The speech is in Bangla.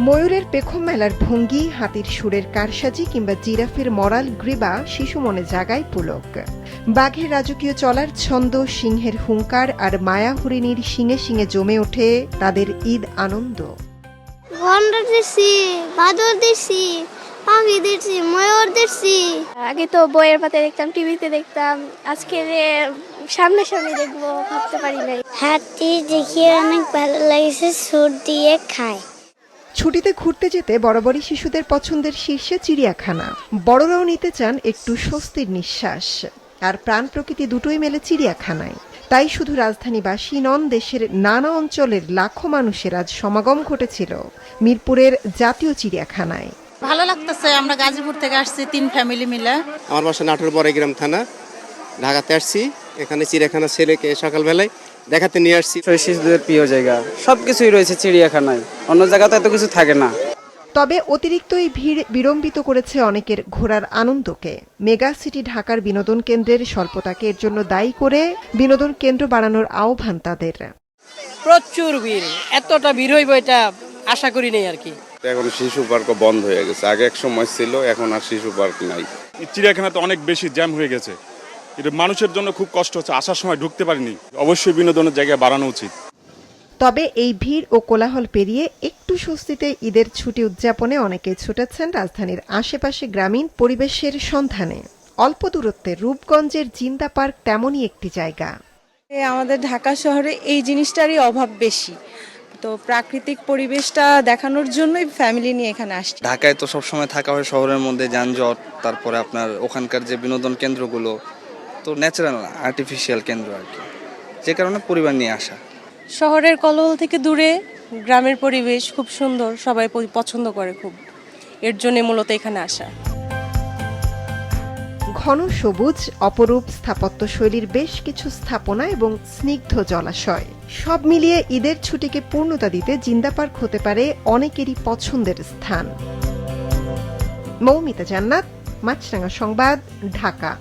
ময়ূরের পেখম মেলার ভঙ্গি, হাতির সুরের কারসাজি কিংবা জিরাফের মরাল গ্রীবা শিশু মনে জাগায় পুলক। বাঘের রাজকীয় চলার ছন্দ, সিংহের হুঙ্কার আর মায়া হরিণীর শিঙে শিঙে জমে ওঠে তাদের ঈদ আনন্দ। গন্ডার দেখছি, বাদর দেখছি, পাখি দেখছি, ময়ূর দেখছি। আগে তো বইয়ের পাতায় দেখতাম, টিভিতে দেখতাম, আজকে সামনাসামনি দেখবো ভাবতে পারি নাই। হাতি দেখে অনেক ভালো লাগছে, সুর দিয়ে খায়। ছুটিতে ঘুরতে যেতে বরাবরই শিশুদের পছন্দের শীর্ষে চিড়িয়াখানা। বড়রাও নিতে চান একটু স্বস্তির নিঃশ্বাস, আর প্রাণ প্রকৃতি দুটোই মেলে চিড়িয়াখানায়। তাই শুধু রাজধানীবাসী নন, দেশের নানা অঞ্চলের লাখো মানুষের আজ সমাগম ঘটেছিল মিরপুরের জাতীয় চিড়িয়াখানায়। ভালো লাগতেছে। আমরা গাজীপুর থেকে আসছি 3 ফ্যামিলি মিলে। আমার বাসা নাটোর বড়াইগ্রাম থানা, ঢাকাতে আসছি। এখানে চিড়িয়াখানা ছেলেকে সকালবেলায় দেখাতে নিয়ে আসছি। শিশুদের প্রিয় জায়গা, সবকিছুই রয়েছে চিড়িয়াখানায়, অন্য জায়গাতে এত কিছু থাকে না। তবে অতিরিক্ত এই ভিড় বিড়ম্বিত করেছে অনেকের ঘোরার আনন্দকে। মেগা সিটি ঢাকার বিনোদন কেন্দ্রের স্বল্পতাকে এর জন্য দায়ী করে বিনোদন কেন্দ্র বাড়ানোর আহ্বান তাদের। প্রচুর ভিড়, এতটা ভিড় হইব এটা আশা করি নাই আর কি। এখন শিশু পার্ক বন্ধ হয়ে গেছে, আগে এক সময় ছিল, এখন আর শিশু পার্ক নাই। চিড়িয়াখানাতে অনেক বেশি জ্যাম হয়ে গেছে, এটা মানুষের জন্য খুব কষ্ট হচ্ছে, আসার সময় ঢুকতে পারিনি। অবশ্যই বিনোদনের জায়গায় বাড়ানো উচিত। তবে এই ভিড় ও কোলাহল পেরিয়ে একটু স্বস্তিতে ঈদের ছুটি উদযাপনে অনেকে ছুটেছেন রাজধানীর আশেপাশে গ্রামীণ পরিবেশের সন্ধানে। অল্প দূরত্বে রূপগঞ্জের জিন্দা পার্ক তেমনই একটি জায়গা। আমাদের ঢাকা শহরে এই জিনিসটারই অভাব বেশি, তো প্রাকৃতিক পরিবেশটা দেখানোর জন্যই ফ্যামিলি নিয়ে এখানে আসছি। ঢাকায় তো সবসময় থাকা হয় শহরের মধ্যে, যানজট, তারপরে আপনার ওখানকার যে বিনোদন কেন্দ্রগুলো তো ন্যাচারাল আর্টিফিশিয়াল কেন্দ্র আর কি, যে কারণে পরিবার নিয়ে আসা। শহরের কোলাহল থেকে দূরে গ্রামের পরিবেশ খুব সুন্দর, সবাই পছন্দ করে খুব, এর জন্য মূলত এখানে আসা। ঘন সবুজ, অপরূপ স্থাপত্যশৈলীর বেশ কিছু স্থাপনা এবং স্নিগ্ধ জলাশয়, সব মিলিয়ে ঈদের ছুটিকে পূর্ণতা দিতে জিন্দা পার্ক হতে পারে অনেকেরই পছন্দের স্থান। মৌমিতা জান্নাত, মাছরাঙা সংবাদ, ঢাকা।